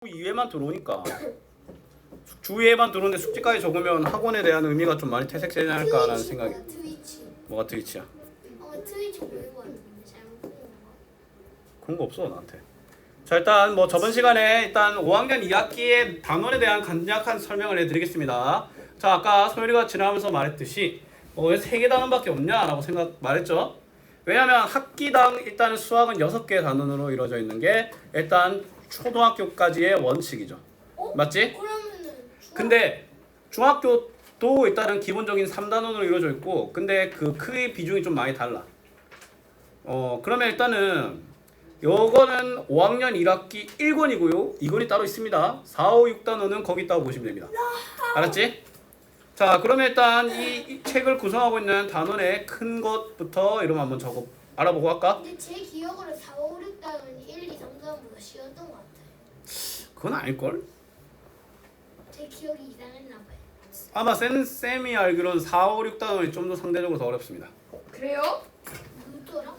2회만 들어오니까 주 2회만 들어오는데 숙제까지 적으면 학원에 대한 의미가 좀 많이 퇴색되지 않을까라는 생각이. 트위치. 뭐가 트위치야? 트위치 보는 거 같은데 잘못 본 건가? 그런 거 없어 나한테. 자 일단 뭐 저번 시간에 일단 5학년 2학기의 단원에 대한 간략한 설명을 해드리겠습니다. 자 아까 소율이가 지나가면서 말했듯이 왜 3개 단원밖에 없냐라고 말했죠. 왜냐면 학기당 일단 수학은 6개의 단원으로 이루어져 있는 게 일단 초등학교까지의 원칙이죠. 맞지? 그러면은 근데 중학교도 일단은 기본적인 3단원으로 이루어져 있고 근데 그 크기 비중이 좀 많이 달라. 그러면 일단은 요거는 5학년 1학기 1권이고요. 2권이 따로 있습니다. 4, 5, 6단원은 거기 있다고 보시면 됩니다. 알았지? 자 그러면 일단 이 책을 구성하고 있는 단원의 큰 것부터 이름 한번 알아보고 할까? 근데 제 기억으로 4, 5, 6 단원이 1, 2, 3, 4보다 쉬웠던 것 같아요. 그건 아닐걸? 제 기억이 이상했나 봐요. 아마 쌤이 알기로는 4, 5, 6단원이 좀 더 상대적으로 더 어렵습니다. 그래요? 누구더라?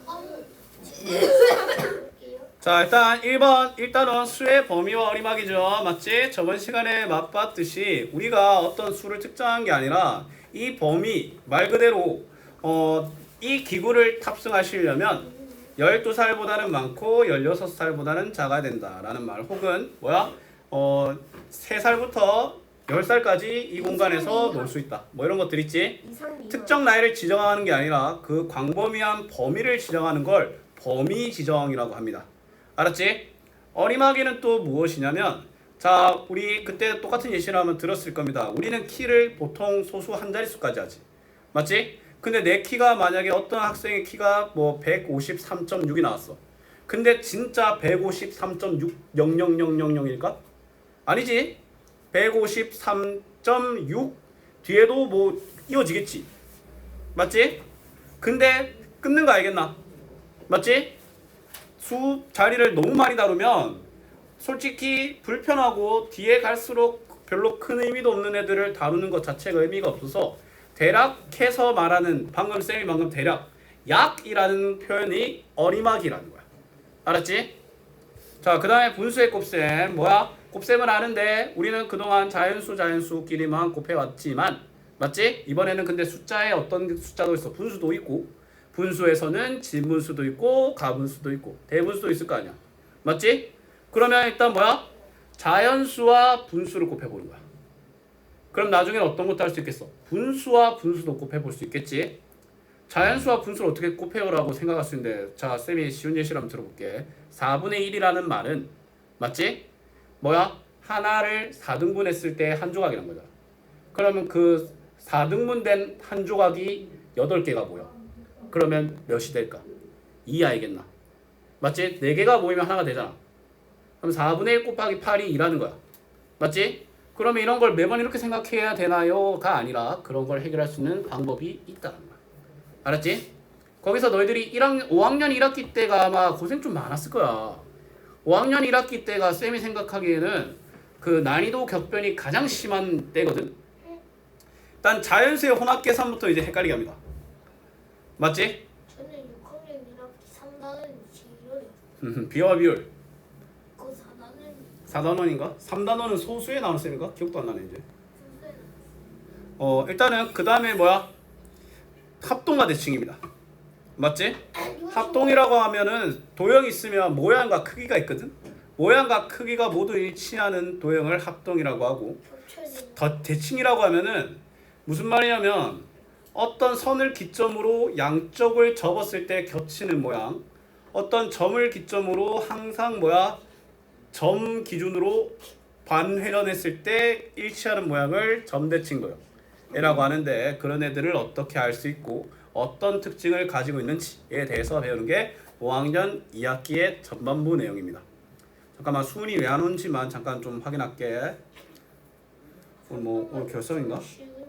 자 일단 1번 1단원 수의 범위와 어림학이죠. 맞지? 저번 시간에 맛봤듯이 우리가 어떤 수를 특정한 게 아니라 이 범위 말 그대로 이 기구를 탑승하시려면 12살보다는 많고 16살보다는 작아야 된다라는 말 혹은 3살부터 10살까지 이 공간에서 놀 수 있다. 뭐 이런 것들 있지? 특정 나이를 지정하는 게 아니라 그 광범위한 범위를 지정하는 걸 범위 지정이라고 합니다. 알았지? 어림하기는 또 무엇이냐면 자 우리 그때 똑같은 예시를 한번 들었을 겁니다. 우리는 키를 보통 소수 한 자릿수까지 하지. 맞지? 근데 내 키가 만약에 어떤 학생의 키가 뭐 153.6이 나왔어. 근데 진짜 153.6000000일까? 아니지. 153.6 뒤에도 뭐 이어지겠지. 맞지? 근데 끊는 거 알겠나? 맞지? 수 자리를 너무 많이 다루면 솔직히 불편하고 뒤에 갈수록 별로 큰 의미도 없는 애들을 다루는 것 자체가 의미가 없어서 대략해서 말하는 방금 대략 약이라는 표현이 어림학이라는 거야. 알았지? 자 그 다음에 분수의 곱셈 곱셈을 아는데 우리는 그동안 자연수끼리만 곱해왔지만 맞지? 이번에는 근데 숫자에 어떤 숫자도 있어. 분수도 있고 분수에서는 진분수도 있고 가분수도 있고 대분수도 있을 거 아니야. 맞지? 그러면 일단 자연수와 분수를 곱해보는 거야. 그럼 나중에는 어떤 것도 할 수 있겠어? 분수와 분수도 곱해볼 수 있겠지? 자연수와 분수를 어떻게 곱해요라고 생각할 수 있는데 자 쌤이 쉬운 예시를 한번 들어볼게. 4분의 1이라는 말은 맞지? 하나를 4등분 했을 때 한 조각이란 거잖아. 그러면 그 4등분 된 한 조각이 8개가 모여. 그러면 몇이 될까? 2 알겠나? 맞지? 4개가 모이면 하나가 되잖아. 그럼 4분의 1 곱하기 8이 2라는 거야. 맞지? 그러면 이런 걸 매번 이렇게 생각해야 되나요?가 아니라 그런 걸 해결할 수 있는 방법이 있다는 거야. 알았지? 거기서 너희들이 5학년 1학기 때가 아마 고생 좀 많았을 거야. 5학년 1학기 때가 쌤이 생각하기에는 그 난이도 격변이 가장 심한 때거든. 일단 자연수의 혼합계산부터 이제 헷갈리게 합니다. 맞지? 저는 6학년 1학기 3단원이 제일 어려워. 비와 비율 그 4단원인가? 3단원은 소수에 나오는 셈인가? 기억도 안 나네 이제. 단원은 일단은 그 다음에 합동과 대칭입니다. 맞지? 합동이라고 하면은 도형이 있으면 모양과 크기가 있거든. 모양과 크기가 모두 일치하는 도형을 합동이라고 하고 대칭이라고 하면은 무슨 말이냐면 어떤 선을 기점으로 양쪽을 접었을 때 겹치는 모양, 어떤 점을 기점으로 항상 점 기준으로 반회전했을 때 일치하는 모양을 점대칭 도형이라고 하는데 그런 애들을 어떻게 알 수 있고 어떤 특징을 가지고 있는지에 대해서 배우는 게 5학년 2학기의 전반부 내용입니다. 잠깐만 수은이 왜 안 온지만 잠깐 좀 확인할게. 오늘 결석인가? 쉬우니까.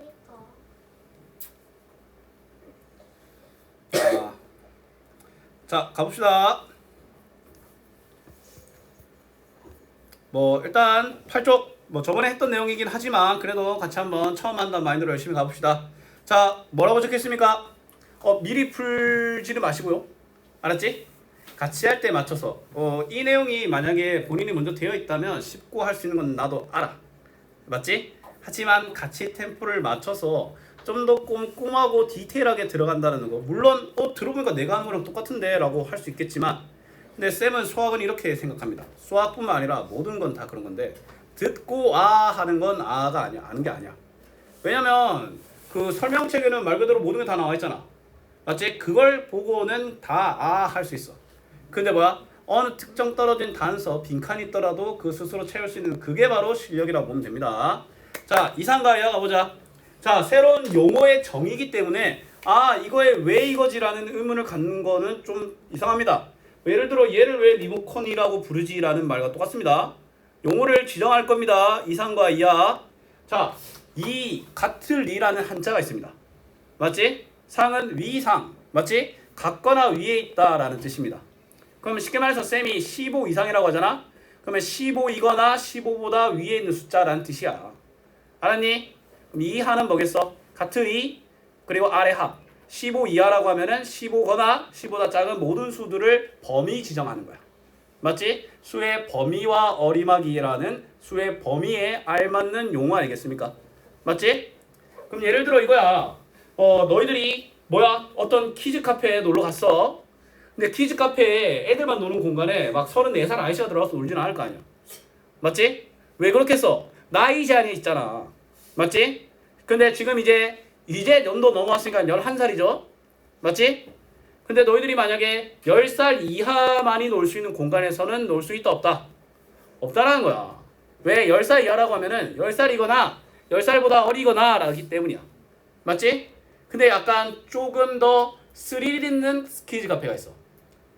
자 가봅시다. 일단 8쪽 저번에 했던 내용이긴 하지만 그래도 같이 한번 처음 한다는 마인드로 열심히 가봅시다. 자 뭐라고 적혔습니까? 미리 풀지는 마시고요. 알았지? 같이 할 때 맞춰서 이 내용이 만약에 본인이 먼저 되어 있다면 쉽고 할 수 있는 건 나도 알아. 맞지? 하지만 같이 템포를 맞춰서 좀 더 꼼꼼하고 디테일하게 들어간다는 거. 물론 들어보니까 내가 하는 거랑 똑같은데 라고 할 수 있겠지만 근데 쌤은 수학은 이렇게 생각합니다. 수학뿐만 아니라 모든 건 다 그런 건데 듣고 하는 건 아가 아니야. 아는 게 아니야. 왜냐면 그 설명책에는 말 그대로 모든 게 다 나와 있잖아. 맞지? 그걸 보고는 다 할 수 있어. 근데 뭐야? 어느 특정 떨어진 단서, 빈칸이 있더라도 그 스스로 채울 수 있는 그게 바로 실력이라고 보면 됩니다. 자, 이상과 이하 가보자. 자, 새로운 용어의 정의이기 때문에 이거에 왜 이거지라는 의문을 갖는 거는 좀 이상합니다. 예를 들어 얘를 왜 리모컨이라고 부르지라는 말과 똑같습니다. 용어를 지정할 겁니다. 이상과 이하. 자, 이 같을리라는 한자가 있습니다. 맞지? 상은 위상. 맞지? 같거나 위에 있다라는 뜻입니다. 그러면 쉽게 말해서 쌤이 15 이상이라고 하잖아? 그러면 15이거나 15보다 위에 있는 숫자라는 뜻이야. 알았니? 그럼 이하는 뭐겠어? 같으리 그리고 아래 합. 15 이하라고 하면은 15거나 15보다 작은 모든 수들을 범위 지정하는 거야. 맞지? 수의 범위와 어림하기라는 수의 범위에 알맞는 용어 아니겠습니까? 맞지? 그럼 예를 들어 이거야. 너희들이 어떤 키즈 카페에 놀러 갔어. 근데 키즈 카페에 애들만 노는 공간에 막 34살 아저씨가 들어가서 놀지는 않을 거 아니야. 맞지? 왜 그렇겠어? 나이 제한이 있잖아. 맞지? 근데 지금 이제 연도 넘어왔으니까 11살이죠? 맞지? 근데 너희들이 만약에 10살 이하만이 놀 수 있는 공간에서는 놀 수 있다 없다? 없다라는 거야. 왜 10살 이하라고 하면은 10살이거나 10살보다 어리거나 라기 때문이야. 맞지? 근데 약간 조금 더 스릴 있는 키즈 카페가 있어.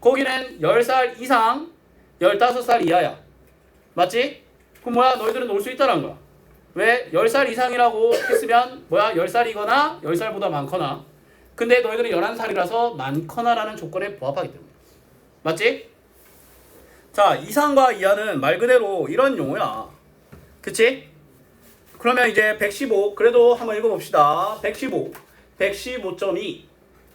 거기는 10살 이상 15살 이하야. 맞지? 그럼 너희들은 놀 수 있다는 거야. 왜? 10살 이상이라고 했으면 10살이거나 10살보다 많거나. 근데 너희들은 11살이라서 많거나라는 조건에 부합하기 때문에. 맞지? 자, 이상과 이하는 말 그대로 이런 용어야. 그치? 그러면 이제 115 그래도 한번 읽어봅시다. 115 115.2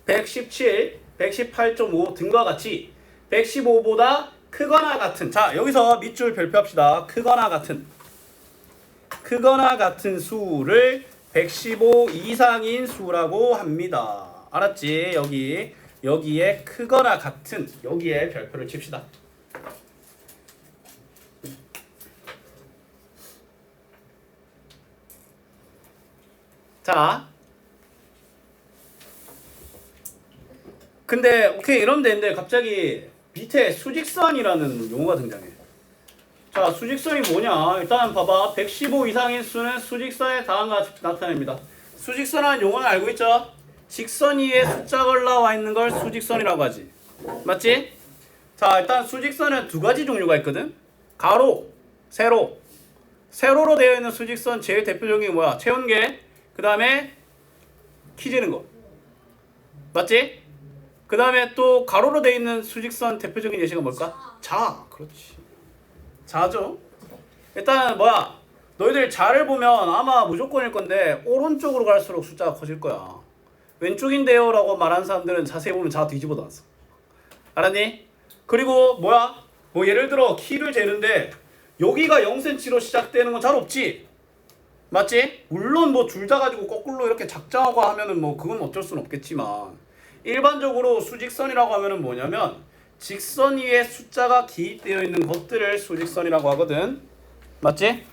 117 118.5 등과 같이 115보다 크거나 같은, 자 여기서 밑줄 별표합시다. 크거나 같은 수를 115 이상인 수라고 합니다. 알았지? 여기에 크거나 같은, 여기에 별표를 칩시다. 자, 근데 오케이 이러면 되는데 갑자기 밑에 수직선이라는 용어가 등장해. 자, 수직선이 뭐냐? 일단 봐봐. 115 이상인 수는 수직선의 다음과 같이 나타냅니다. 수직선이라는 용어는 알고 있죠? 직선 위에 숫자가 올라와 있는 걸 수직선이라고 하지. 맞지? 자, 일단 수직선은 두 가지 종류가 있거든. 가로, 세로. 세로로 되어 있는 수직선 제일 대표적인 게 뭐야? 체온계. 그 다음에 키 재는 거. 맞지? 그 다음에 또 가로로 되어 있는 수직선 대표적인 예시가 뭘까? 자. 그렇지. 자죠. 일단 너희들 자를 보면 아마 무조건일 건데 오른쪽으로 갈수록 숫자가 커질 거야. 왼쪽인데요 라고 말하는 사람들은 자세히 보면 자 뒤집어 놨어. 알았니? 그리고 예를 들어 키를 재는데 여기가 0cm로 시작되는 건 잘 없지? 맞지? 물론 둘 다 가지고 거꾸로 이렇게 작정하고 하면은 그건 어쩔 수는 없겠지만 일반적으로 수직선이라고 하면은 뭐냐면 직선 위에 숫자가 기입되어 있는 것들을 수직선이라고 하거든. 맞지?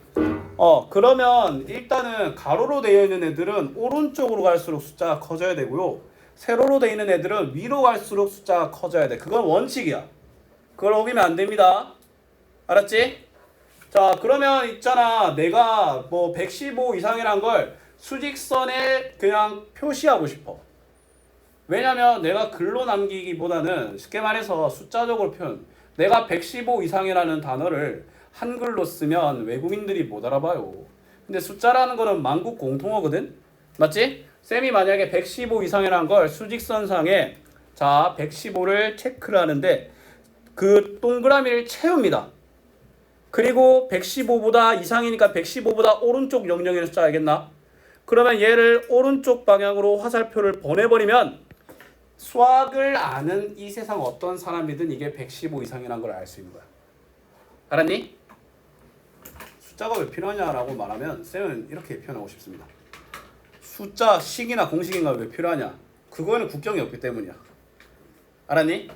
그러면 일단은 가로로 되어 있는 애들은 오른쪽으로 갈수록 숫자가 커져야 되고요. 세로로 되어 있는 애들은 위로 갈수록 숫자가 커져야 돼. 그건 원칙이야. 그걸 어기면 안 됩니다. 알았지? 자, 그러면 있잖아. 내가 115 이상이란 걸 수직선에 그냥 표시하고 싶어. 왜냐면 내가 글로 남기기보다는 쉽게 말해서 숫자적으로 표현, 내가 115 이상이라는 단어를 한글로 쓰면 외국인들이 못 알아봐요. 근데 숫자라는 거는 만국 공통어거든? 맞지? 쌤이 만약에 115 이상이라는 걸 수직선상에 115를 체크를 하는데 그 동그라미를 채웁니다. 그리고 115보다 이상이니까 115보다 오른쪽 영역의 숫자 알겠나? 그러면 얘를 오른쪽 방향으로 화살표를 보내버리면 수학을 아는 이 세상 어떤 사람이든 이게 115 이상이라는 걸 알 수 있는 거야. 알았니? 숫자가 왜 필요하냐라고 말하면 쌤은 이렇게 표현하고 싶습니다. 숫자 식이나 공식인가 왜 필요하냐? 그거에는 국경이 없기 때문이야. 알았니?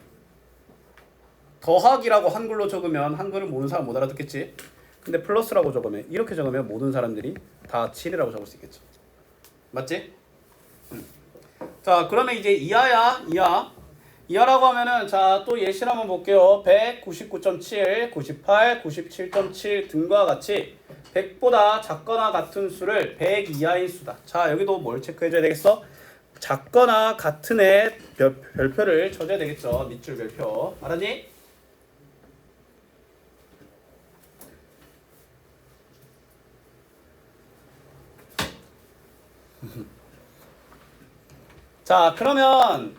더하기라고 한글로 적으면 한글을 모르는 사람 못 알아듣겠지? 근데 플러스라고 적으면 이렇게 적으면 모든 사람들이 다 7이라고 적을 수 있겠죠. 맞지? 자, 그러면 이제 이하야. 이하라고 하면은 자, 또 예시를 한번 볼게요. 100, 99.7, 98, 97.7 등과 같이 100보다 작거나 같은 수를 100 이하인 수다. 자, 여기도 뭘 체크해줘야 되겠어? 작거나 같은 애 별표를 쳐줘야 되겠죠. 밑줄 별표. 알았니? 자, 그러면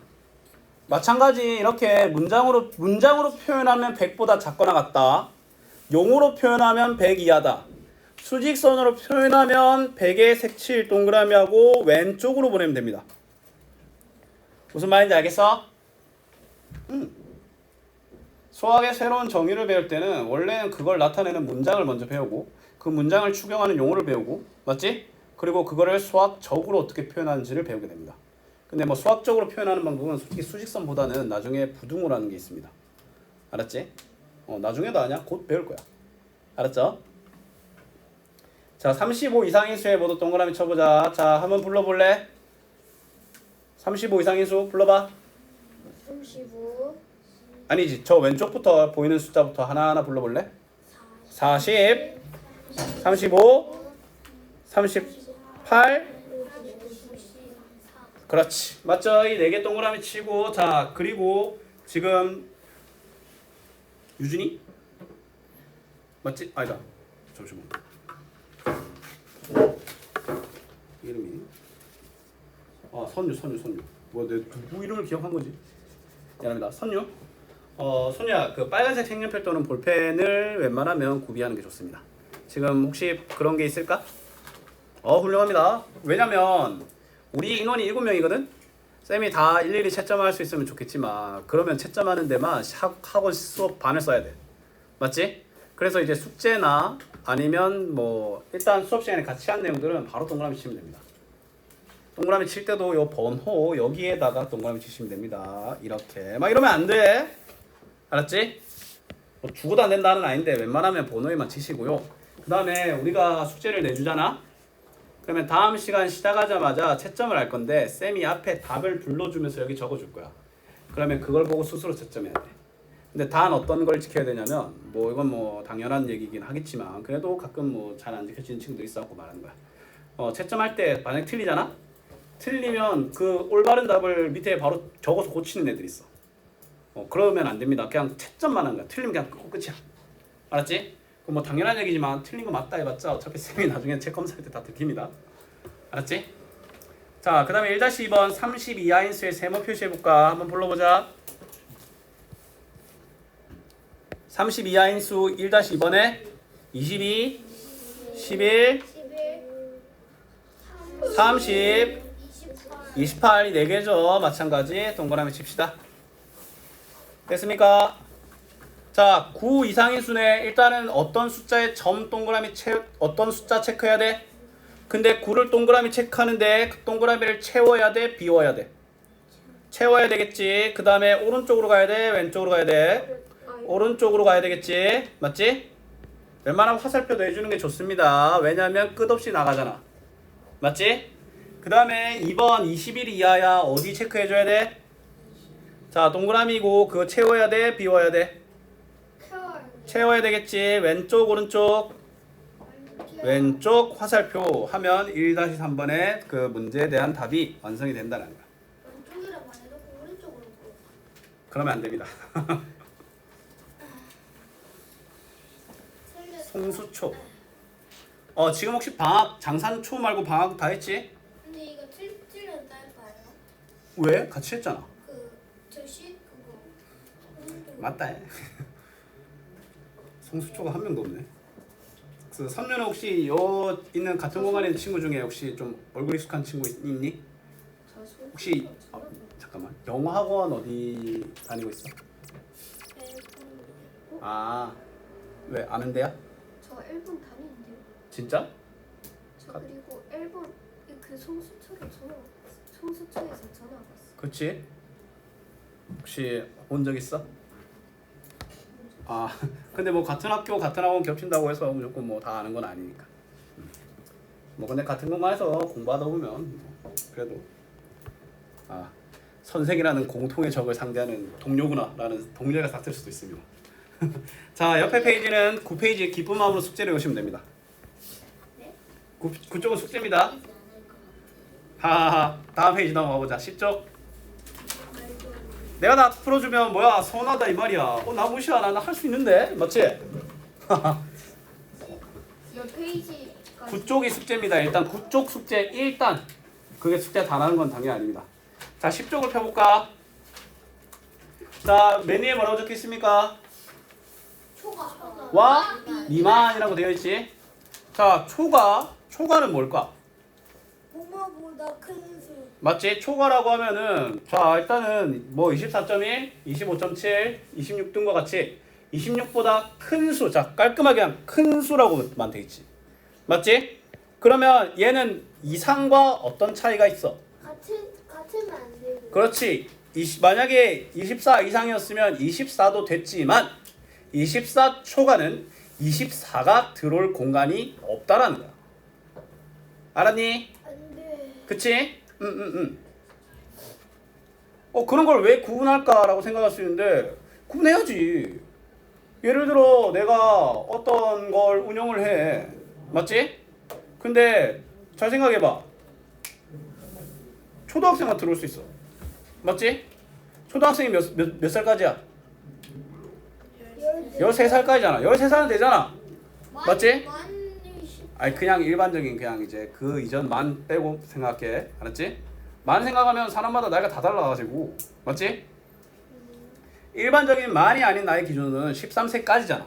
마찬가지 이렇게 문장으로 표현하면 100보다 작거나 같다. 용어로 표현하면 100 이하다. 수직선으로 표현하면 100의 색칠 동그라미하고 왼쪽으로 보내면 됩니다. 무슨 말인지 알겠어? 수학의 새로운 정의를 배울 때는 원래는 그걸 나타내는 문장을 먼저 배우고 그 문장을 추경하는 용어를 배우고 맞지? 그리고 그거를 수학적으로 어떻게 표현하는지를 배우게 됩니다. 근데 뭐 수학적으로 표현하는 방법은 솔직히 수직선보다는 나중에 부등호라는 게 있습니다. 알았지? 나중에도 아니야. 곧 배울 거야. 알았죠? 자, 35 이상인 수에 모두 동그라미 쳐보자. 자, 한번 불러볼래? 35 이상인 수 불러봐. 35 아니지. 저 왼쪽부터 보이는 숫자부터 하나하나 불러볼래? 40 35 38 그렇지. 맞죠? 이 4개 동그라미 치고 자, 그리고 지금 유준이? 맞지? 아니다. 잠시만. 이름이 선유. 뭐 내 누구 이름을 기억한 거지? 미안합니다. 선유. 선유야, 그 빨간색 색연필 또는 볼펜을 웬만하면 구비하는 게 좋습니다. 지금 혹시 그런 게 있을까? 훌륭합니다. 왜냐면 우리 인원이 7명이거든? 쌤이 다 일일이 채점할 수 있으면 좋겠지만 그러면 채점하는 데만 학원 수업 반을 써야 돼. 맞지? 그래서 이제 숙제나 아니면 뭐 일단 수업 시간에 같이 한 내용들은 바로 동그라미 치면 됩니다. 동그라미 칠 때도 요 번호 여기에다가 동그라미 치시면 됩니다. 이렇게 막 이러면 안 돼. 알았지? 뭐 죽어도 안 된다는 아닌데 웬만하면 번호에만 치시고요. 그 다음에 우리가 숙제를 내주잖아? 그러면 다음 시간 시작하자마자 채점을 할 건데 쌤이 앞에 답을 불러주면서 여기 적어줄 거야. 그러면 그걸 보고 스스로 채점해야 돼. 근데 단 어떤 걸 지켜야 되냐면 뭐 이건 뭐 당연한 얘기긴 하겠지만 그래도 가끔 뭐 잘 안 지켜지는 친구도 있어갖고 말하는 거야. 채점할 때 만약 틀리잖아? 틀리면 그 올바른 답을 밑에 바로 적어서 고치는 애들 있어. 그러면 안 됩니다. 그냥 채점만 하는 거야. 틀리면 그냥 끝이야. 알았지? 그 뭐 당연한 얘기지만 틀린 거 맞다 해봤자 어차피 쌤이 나중에 책 검사할 때 다 들킵니다. 알았지? 자, 그 다음에 1-2번 30 이하인 수의 세모 표시해볼까? 한번 불러보자. 30 이하인 수 1-2번에 22 11 30 28이 4개죠. 마찬가지 동그라미 칩시다. 됐습니까? 자, 9 이상인 수네 일단은 어떤 숫자에 점 동그라미 어떤 숫자 체크해야 돼? 근데 9를 동그라미 체크하는데 그 동그라미를 채워야 돼? 비워야 돼? 채워야 되겠지. 그 다음에 오른쪽으로 가야 돼? 왼쪽으로 가야 돼? 오른쪽으로 가야 되겠지. 맞지? 웬만하면 화살표도 해주는 게 좋습니다. 왜냐면 끝없이 나가잖아. 맞지? 그 다음에 2번 21 이하야. 어디 체크해줘야 돼? 자, 동그라미고 그거 채워야 돼? 비워야 돼? 채워야 되겠지. 왼쪽 오른쪽 왼쪽 화살표 하면 1-3번의 그 문제에 대한 답이 완성이 된다는 거야. 왼쪽이라 말해놓고 오른쪽으로 고 그러면 안 됩니다. 송수초. 지금 혹시 방학 장산초 말고 방학 다 했지? 근데 이거 틀리는 딸까요? 왜? 같이 했잖아. 저시 그거 맞다 해. 송수초가 한 명도 없네. 그 선녀는 혹시 요 있는 같은 공간에 있는 친구 중에 혹시 좀 얼굴 익숙한 친구 있니? 혹시 잠깐 잠깐만. 영어 학원 어디 다니고 있어? 아, 왜 아는 데야? 저 일본 다니는데요. 진짜? 저 그리고 일본 그 송수초에서 전화 왔어요. 그렇지. 혹시 본 적 있어? 아, 근데 뭐 같은 학교 같은 학원 겹친다고 해서 무조건 뭐 다 아는 건 아니니까. 뭐 근데 같은 공간에서 공부하다 보면 뭐 그래도 아, 선생이라는 공통의 적을 상대하는 동료구나라는 동료가 닥칠 수도 있으며. 자, 옆에 페이지는 9페이지 기쁜 마음으로 숙제를 외우시면 됩니다. 네? 9쪽은 숙제입니다. 하하하. 다음 페이지 넘어가 보자. 10쪽. 내가 다 풀어주면 뭐야 서운하다 이 말이야. 나 무시야. 나 할 수 있는데 맞지? 몇 페이지? 9쪽이 숙제입니다. 일단 9쪽 숙제 1단. 그게 숙제 다 나는 건 당연히 아닙니다. 자 10쪽을 펴볼까? 자 맨 위에 뭐라고 적혀 있습니까? 와 미만이라고 되어 있지. 자 초과는 뭘까? 뭐뭐보다 큰 수. 맞지? 초과라고 하면은 자 일단은 뭐 24.1, 25.7, 26 등과 같이 26보다 큰 수. 자 깔끔하게 그냥 큰 수라고만 돼 있지. 맞지? 그러면 얘는 이상과 어떤 차이가 있어? 같으면 안 되고. 그렇지. 만약에 24 이상이었으면 24도 됐지만 24 초과는 24가 들어올 공간이 없다라는 거야. 알았니? 안 돼. 그치? 그런 걸 왜 구분할까라고 생각할 수 있는데 구분해야지. 예를 들어 내가 어떤 걸 운영을 해. 맞지? 근데 잘 생각해봐. 초등학생만 들어올 수 있어. 맞지? 초등학생이 몇 살까지야? 13살까지잖아. 13살은 되잖아. 맞지? 아니 그냥 일반적인 그냥 이제 그 이전 만 빼고 생각해. 알았지? 만 생각하면 사람마다 나이가 다 달라가지고. 맞지? 일반적인 만이 아닌 나이 기준은 13세까지잖아.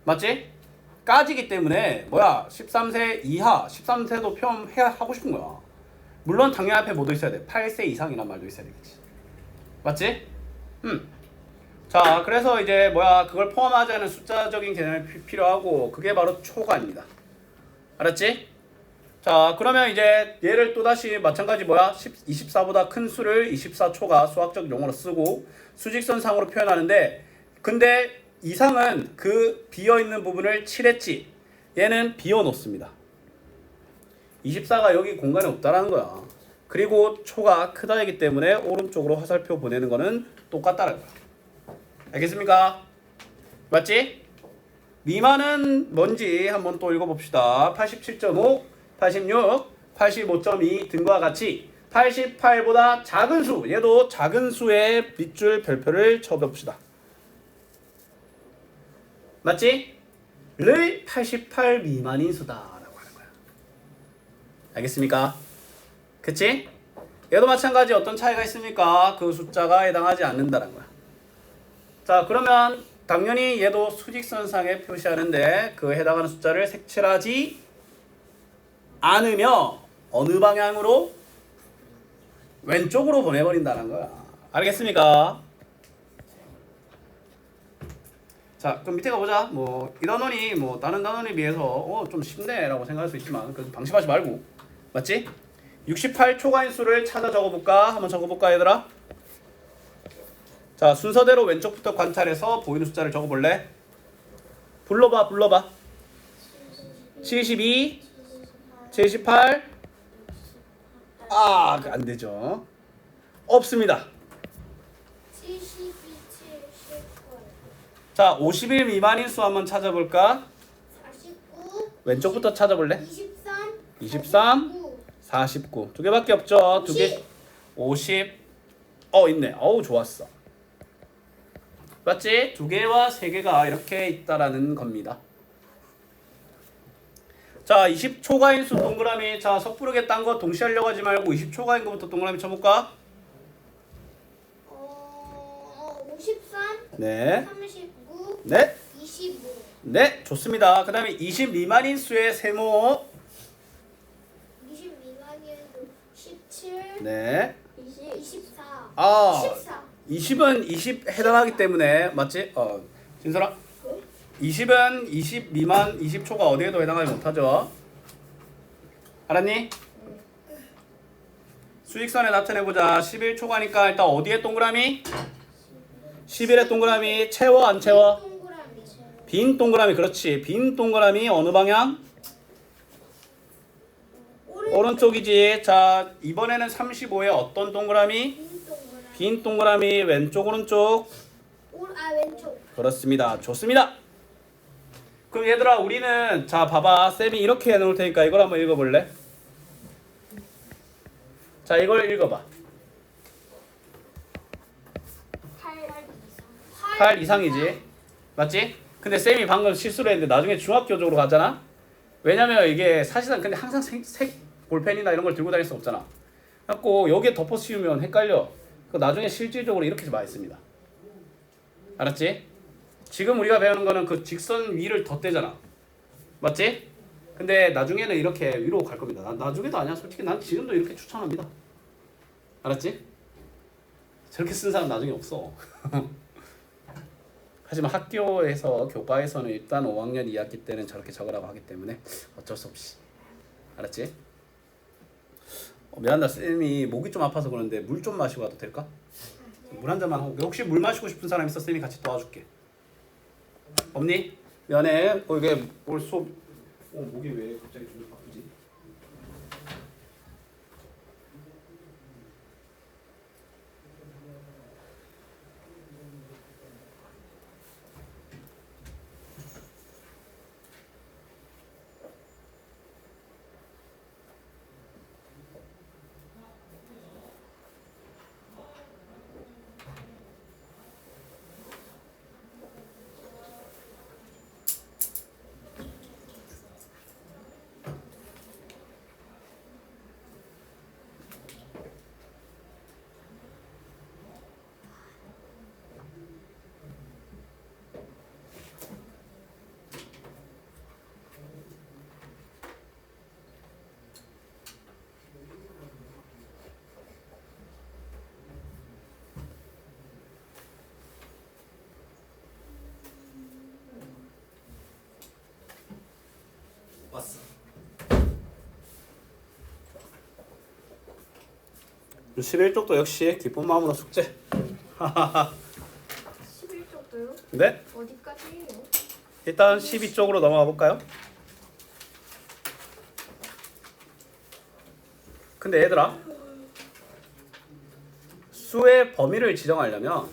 맞지? 까지기 때문에 뭐야 13세 이하 13세도 표현해야 하고 싶은 거야. 물론 당연 앞에 뭐도 있어야 돼. 8세 이상이란 말도 있어야 되겠지. 맞지? 자 그래서 이제 뭐야 그걸 포함하지 않은 숫자적인 개념이 필요하고 그게 바로 초과입니다. 알았지? 자 그러면 이제 얘를 또다시 마찬가지 뭐야 24보다 큰 수를 24초가 수학적 용어로 쓰고 수직선상으로 표현하는데 근데 이상은 그 비어있는 부분을 칠했지. 얘는 비워놓습니다. 24가 여기 공간에 없다라는 거야. 그리고 초가 크다이기 때문에 오른쪽으로 화살표 보내는 거는 똑같다라는 거야. 알겠습니까? 맞지? 미만은 뭔지 한번 또 읽어봅시다. 87.5, 86, 85.2 등과 같이 88보다 작은 수, 얘도 작은 수의 밑줄 별표를 쳐봅시다. 맞지? 를 88 미만인 수다라고 하는 거야. 알겠습니까? 그치? 얘도 마찬가지 어떤 차이가 있습니까? 그 숫자가 해당하지 않는다는 거야. 자 그러면 당연히 얘도 수직선상에 표시하는데 그 해당하는 숫자를 색칠하지 않으며 어느 방향으로? 왼쪽으로 보내버린다는 거야. 알겠습니까? 자 그럼 밑에 가보자. 뭐 이 단원이 뭐 다른 단원에 비해서 좀 쉽네라고 생각할 수 있지만 그 방심하지 말고. 맞지? 68 초과인 수를 찾아 적어볼까? 한번 적어볼까 얘들아? 자 순서대로 왼쪽부터 관찰해서 보이는 숫자를 적어볼래? 불러봐 72 78 안되죠. 없습니다. 72, 79, 자 50일 미만인 수 한번 찾아볼까? 49, 왼쪽부터 찾아볼래? 23, 23 49 두 개밖에 없죠. 두 개 50 있네. 좋았어. 맞지? 두 개와 세 개가 이렇게 있다라는 겁니다. 자 20초가인 수 동그라미. 자 섣부르게 딴 거 동시에 하려고 하지 말고 20초가인 거부터 동그라미 쳐볼까? 53, 네. 39, 네. 25. 네, 좋습니다. 그 다음에 20 미만인 수의 세모. 20 미만이어도 17, 네. 24. 아 14. 20은 20 해당하기 때문에 맞지? 진설아 20은 20 미만 20초가 어디에도 해당하지 못하죠. 알았니? 수직선에 나타내보자. 11초가니까 일단 어디에 동그라미? 11의 동그라미 채워 안 채워? 동그라미 채워. 빈 동그라미 그렇지. 빈 동그라미 어느 방향? 오른쪽이지. 자 이번에는 35의 어떤 동그라미? 빈 동그라미. 빈 동그라미 왼쪽 오른쪽? 왼쪽. 그렇습니다. 좋습니다. 그럼 얘들아 우리는 자 봐봐 쌤이 이렇게 해놓을 테니까 이걸 한번 읽어볼래? 자 이걸 읽어봐. 8 이상이지 맞지? 근데 쌤이 방금 실수를 했는데 나중에 중학교적으로 가잖아. 왜냐면 이게 사실상 근데 항상 색 볼펜이나 이런 걸 들고 다닐 수 없잖아. 그래갖고 여기에 덮어 씌우면 헷갈려. 그 나중에 실질적으로 이렇게 많이 씁니다. 알았지? 지금 우리가 배우는 거는 그 직선 위를 덧대잖아. 맞지? 근데 나중에는 이렇게 위로 갈 겁니다. 나중에도 아니야. 솔직히 난 지금도 이렇게 추천합니다. 알았지? 저렇게 쓴 사람 나중에 없어. 하지만 학교에서 교과에서는 일단 5학년 2학기 때는 저렇게 적으라고 하기 때문에 어쩔 수 없이. 알았지? 미안하다. 쌤이 목이 좀 아파서 그러는데 물 좀 마시고 와도 될까? 물 한 잔만 하고. 혹시 물 마시고 싶은 사람 있어? 쌤이 같이 도와줄게. 없니? 미안해. 이게 뭘 수업 목이 왜 갑자기 좀 아프지? 왔어. 11쪽도 역시 기쁜 마음으로 숙제. 11쪽도요? 네? 어디까지예요? 일단 12쪽으로 넘어가 볼까요? 근데 얘들아 수의 범위를 지정하려면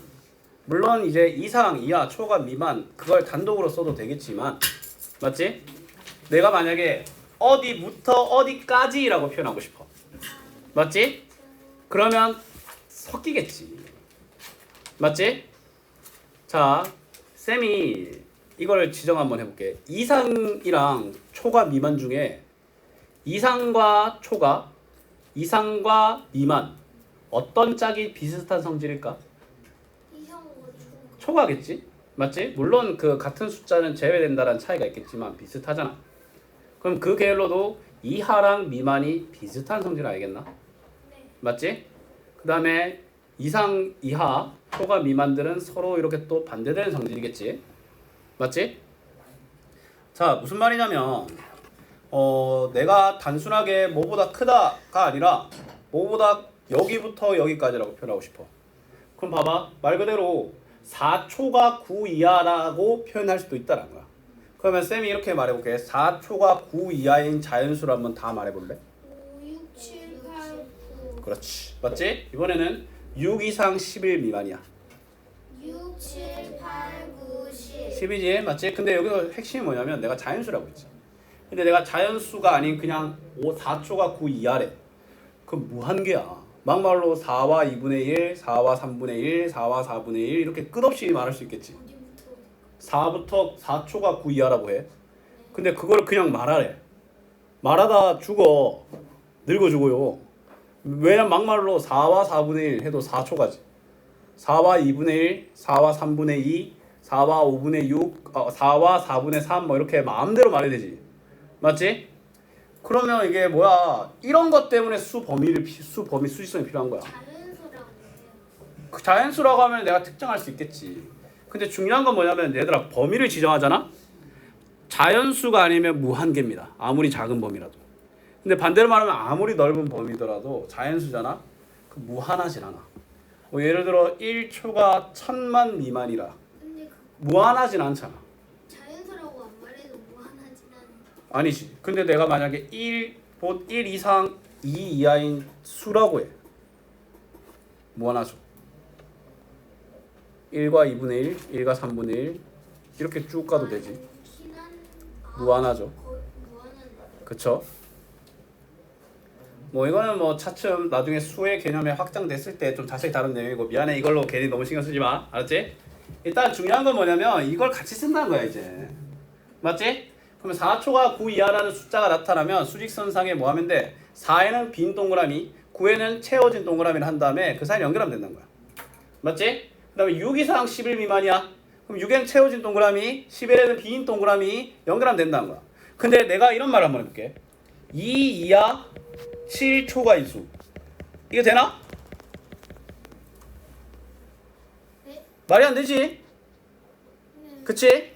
물론 이제 이상, 이하, 초과, 미만 그걸 단독으로 써도 되겠지만 맞지? 내가 만약에 어디부터 어디까지라고 표현하고 싶어. 맞지? 그러면 섞이겠지. 맞지? 자, 쌤이 이걸 지정 한번 해볼게. 이상이랑 초과 미만 중에 이상과 초과, 이상과 미만 어떤 짝이 비슷한 성질일까? 초과겠지? 맞지? 물론 그 같은 숫자는 제외된다는 차이가 있겠지만 비슷하잖아. 그럼 그 계열로도 이하랑 미만이 비슷한 성질 알겠나? 맞지? 그 다음에 이상, 이하, 초과, 미만들은 서로 이렇게 또 반대되는 성질이겠지? 맞지? 자, 무슨 말이냐면 내가 단순하게 뭐보다 크다가 아니라 뭐보다 여기부터 여기까지라고 표현하고 싶어. 그럼 봐봐. 말 그대로 4초가 9 이하라고 표현할 수도 있다는 거야. 그러면 쌤이 이렇게 말해볼게. 4초가 9 이하인 자연수를 한번 다 말해볼래? 5, 6, 7, 8, 9. 그렇지. 맞지? 이번에는 6 이상 11 미만이야. 6, 7, 8, 9, 10. 10이지? 맞지? 근데 여기서 핵심이 뭐냐면 내가 자연수라고 했지. 근데 내가 자연수가 아닌 그냥 4초가 9 이하래. 그럼 무한계야. 막말로 4와 2분의 1, 4와 3분의 1, 4와 4분의 1 이렇게 끝없이 말할 수 있겠지. 4부터 4초가 9 이하라고 해. 근데 그걸 그냥 말하래. 말하다 죽어. 늙어 죽어요. 왜냐면 막말로 4와 4분의 1 해도 4초가지. 4와 2분의 1, 4와 3분의 2, 4와 5분의 6, 4와 4분의 3 뭐 이렇게 마음대로 말해야 되지. 맞지? 그러면 이게 뭐야? 이런 것 때문에 수지성이 필요한 거야. 그 자연수라고 하면 내가 특정할 수 있겠지. 근데 중요한 건 뭐냐면 얘들아 범위를 지정하잖아. 자연수가 아니면 무한계입니다. 아무리 작은 범위라도. 근데 반대로 말하면 아무리 넓은 범위더라도 자연수잖아. 그 무한하진 않아. 뭐 예를 들어 1초가 1000만 미만이라 근데 그 무한하진 않잖아. 자연수라고 안 말해도 무한하진 않은. 아니지. 근데 내가 만약에 1 이상 2 이하인 수라고 해. 무한하죠. 1과 2분의 1, 1과 3분의 1 이렇게 쭉 가도 되지. 무한하죠. 무한한. 그쵸? 뭐 이거는 뭐 차츰 나중에 수의 개념이 확장됐을 때 좀 자세히 다룬 내용이고 미안해 이걸로 괜히 너무 신경 쓰지 마. 알았지? 일단 중요한 건 뭐냐면 이걸 같이 쓴다는 거야 이제. 맞지? 그러면 4초가 9 이하라는 숫자가 나타나면 수직선상에 뭐 하면 돼? 4에는 빈 동그라미, 9에는 채워진 동그라미를 한 다음에 그 사이를 연결하면 된다는 거야. 맞지? 그 다음에 6 이상 11 미만이야. 그럼 6에는 채워진 동그라미, 11에는 빈 동그라미 연결하면 된다는 거야. 근데 내가 이런 말을 한번 해볼게. 2 이하 7초가인 수. 이게 되나? 네? 말이 안 되지? 네. 그치?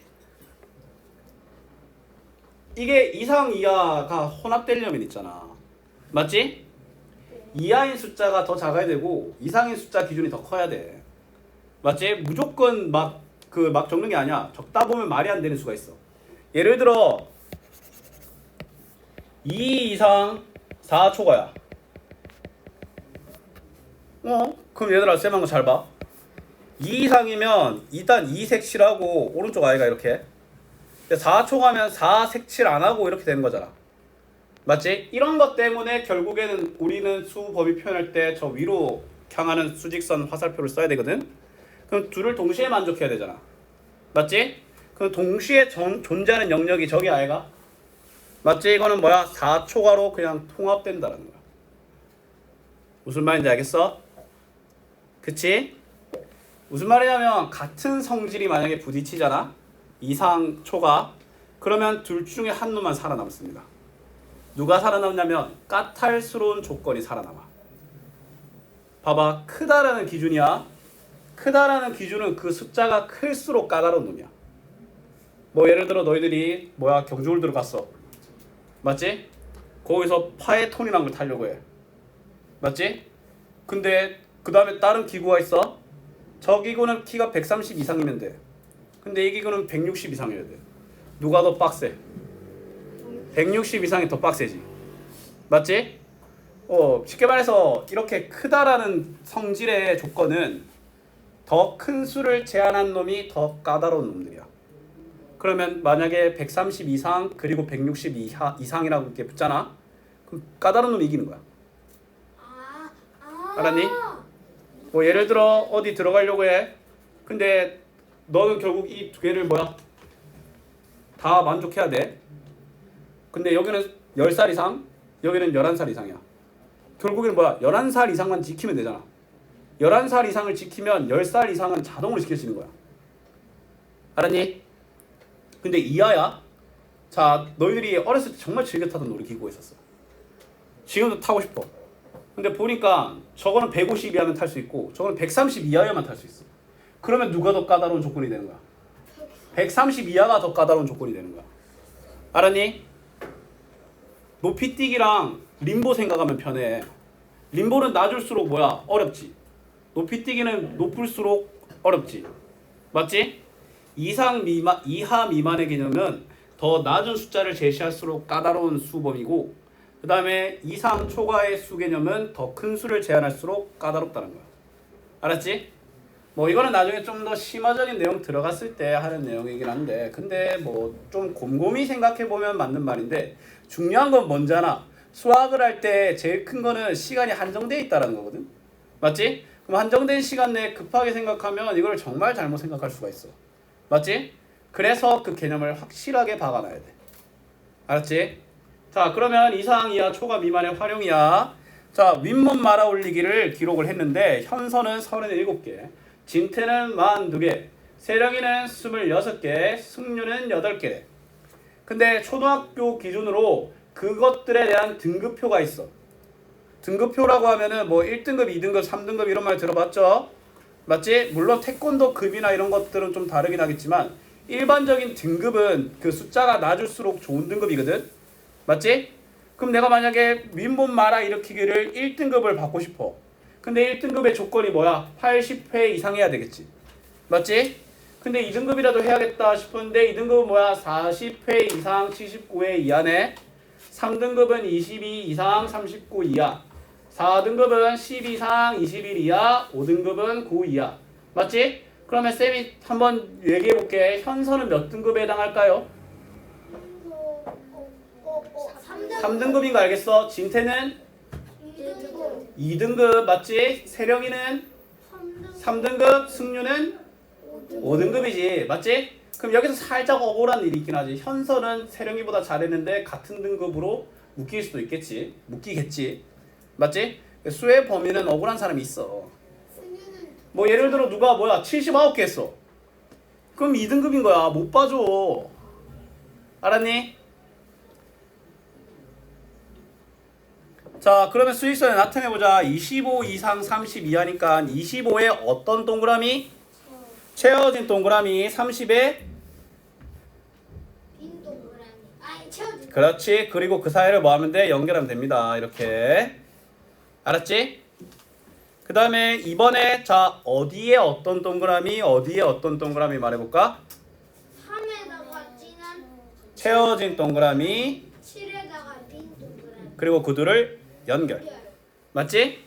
이게 이상 이하가 혼합되려면 있잖아. 맞지? 이하인 숫자가 더 작아야 되고 이상인 숫자 기준이 더 커야 돼. 맞지? 무조건 막 적는 게 아니야. 적다 보면 말이 안 되는 수가 있어. 예를 들어 2 이상 4초가야. 그럼 얘들아 쌤한 거 잘 봐. 2 이상이면 일단 2 색칠하고 오른쪽 아이가 이렇게 4초 가면 4 색칠 안 하고 이렇게 되는 거잖아. 맞지? 이런 것 때문에 결국에는 우리는 수 범위 표현할 때 저 위로 향하는 수직선 화살표를 써야 되거든. 그럼 둘을 동시에 만족해야 되잖아. 맞지? 그럼 동시에 존재하는 영역이 저기 아이가? 맞지? 이거는 뭐야? 4초가로 그냥 통합된다는 거야. 무슨 말인지 알겠어? 그치? 무슨 말이냐면 같은 성질이 만약에 부딪히잖아. 이상 초가. 그러면 둘 중에 한 놈만 살아남습니다. 누가 살아남냐면 까탈스러운 조건이 살아남아. 봐봐. 크다라는 기준이야. 크다라는 기준은 그 숫자가 클수록 까다로운 놈이야. 뭐 예를 들어 너희들이 경주를 들어갔어. 맞지? 거기서 파에톤이라는 걸 타려고 해. 맞지? 근데 그 다음에 다른 기구가 있어. 저 기구는 키가 130 이상이면 돼. 근데 이 기구는 160 이상이어야 돼. 누가 더 빡세? 160 이상이 더 빡세지. 맞지? 쉽게 말해서 이렇게 크다라는 성질의 조건은 더 큰 수를 제한한 놈이 더 까다로운 놈들이야. 그러면 만약에 130 이상 그리고 160 이상이라고 이렇게 붙잖아. 그럼 까다로운 놈이 이기는 거야. 알았니? 뭐 예를 들어 어디 들어가려고 해. 근데 너는 결국 이 두 개를 다 만족해야 돼. 근데 여기는 10살 이상, 여기는 11살 이상이야. 결국에는 11살 이상만 지키면 되잖아. 11살 이상을 지키면 10살 이상은 자동으로 지킬 수 있는 거야. 알았니? 근데 이하야. 자, 너희들이 어렸을 때 정말 즐겨 타던 놀이기구가 있었어. 지금도 타고 싶어. 근데 보니까 저거는 150 이하면 탈 수 있고 저거는 130 이하여만 탈 수 있어. 그러면 누가 더 까다로운 조건이 되는 거야? 130 이하가 더 까다로운 조건이 되는 거야. 알았니? 높이뛰기랑 림보 생각하면 편해. 림보는 낮을수록 어렵지. 높이뛰기는 높을수록 어렵지. 맞지? 이하 미만의 개념은 더 낮은 숫자를 제시할수록 까다로운 수범이고 그 다음에 이상 초과의 수 개념은 더 큰 수를 제한할수록 까다롭다는 거야. 알았지? 뭐 이거는 나중에 좀 더 심화적인 내용 들어갔을 때 하는 내용이긴 한데 근데 뭐 좀 곰곰이 생각해보면 맞는 말인데 중요한 건 뭔지 아나? 수학을 할 때 제일 큰 거는 시간이 한정되어 있다는 거거든. 맞지? 그럼 한정된 시간 내에 급하게 생각하면 이걸 정말 잘못 생각할 수가 있어. 맞지? 그래서 그 개념을 확실하게 박아놔야 돼. 알았지? 자, 그러면 이상 이하 초과 미만의 활용이야. 자, 윗몸 말아 올리기를 기록을 했는데 현선은 37개, 진태는 42개, 세령이는 26개, 승률은 8개. 근데 초등학교 기준으로 그것들에 대한 등급표가 있어. 등급표라고 하면은 1등급, 2등급, 3등급 이런 말 들어봤죠? 맞지? 물론 태권도 급이나 이런 것들은 좀 다르긴 하겠지만 일반적인 등급은 그 숫자가 낮을수록 좋은 등급이거든. 맞지? 그럼 내가 만약에 윈본 마라 일으키기를 1등급을 받고 싶어. 근데 1등급의 조건이 뭐야? 80회 이상 해야 되겠지. 맞지? 근데 2등급이라도 해야겠다 싶은데 2등급은 뭐야? 40회 이상 79회 이하네. 3등급은 22 이상 39 이하. 4등급은 10 이상 21 이하. 5등급은 9 이하. 맞지? 그러면 쌤이 한번 얘기해 볼게. 현서는 몇 등급에 해당할까요? 3등급인 거 알겠어? 진태는 2등급 맞지? 세령이는 3등급, 승유는 5등급이지 맞지? 그럼 여기서 살짝 억울한 일이 있긴 하지. 현서는 세령이보다 잘했는데 같은 등급으로 묶일 수도 있겠지. 묶이겠지 맞지? 수의 범위는 억울한 사람이 있어. 뭐 예를 들어 누가 뭐야 79개 했어. 그럼 2등급인 거야. 못 봐줘. 알았니? 자 그러면 수익선에 나타내보자. 25 이상 30 이하니까 25에 어떤 동그라미? 채워진 동그라미. 30에 빈 동그라미. 아니 채워진. 그렇지. 그리고 그 사이를 뭐 하면 돼? 연결하면 됩니다. 이렇게 알았지? 그 다음에 이번에 자 어디에 어떤 동그라미 어디에 어떤 동그라미 말해볼까? 3에다가 진한 채워진 동그라미 7에다가 빈 동그라미. 그리고 구두를 연결 맞지?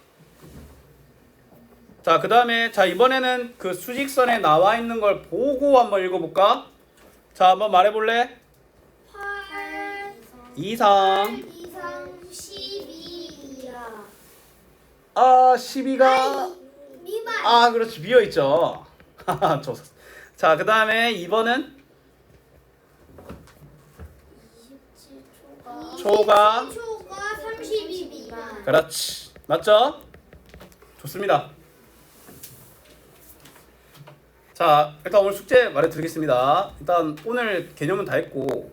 자 그 다음에 자 이번에는 그 수직선에 나와 있는 걸 보고 한번 읽어볼까? 자 한번 말해볼래? 8 이상 이상 12 이하. 아 12가 미만. 아 그렇지 비어있죠. 자 그 다음에 2번은 27초가 초가 32 미만. 그렇지 맞죠? 좋습니다. 자 일단 오늘 숙제 말해드리겠습니다. 일단 오늘 개념은 다 했고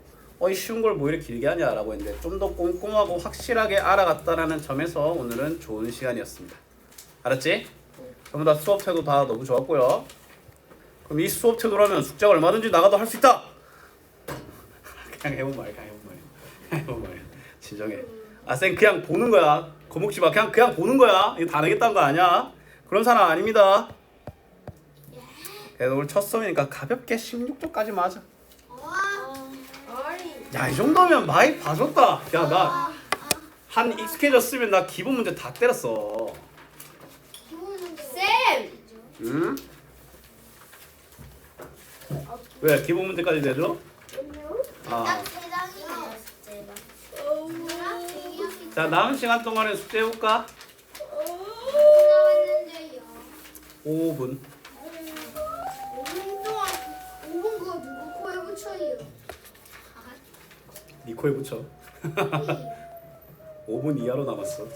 이 쉬운 걸 뭐 이렇게 길게 하냐라고 했는데 좀 더 꼼꼼하고 확실하게 알아갔다라는 점에서 오늘은 좋은 시간이었습니다. 알았지? 전부 다 수업 태도 다 너무 좋았고요. 그럼 이 수업 태도라면 숙제가 얼마든지 나가도 할 수 있다. 그냥 해본 말이야. 그냥 해본 말이야. 진정해. 아 쌤 그냥 보는 거야. 겁먹지 마. 그냥 보는 거야. 이거 다 내겠다는 거 아니야. 그런 사람 아닙니다. 그래도 오늘 첫 수업이니까 가볍게 16조까지만 하자. 야 이 정도면 많이 봐줬다. 야 나 한 익숙해졌으면 나 기본 문제 다 때렸어. 쌤. 응? 왜 기본 문제까지 내줘? 아. 자 남은 시간 동안에 숙제 해볼까? 5분. 5분 그거 누구 코에 붙여요? 니 코에 붙여. 5분 이하로 남았어.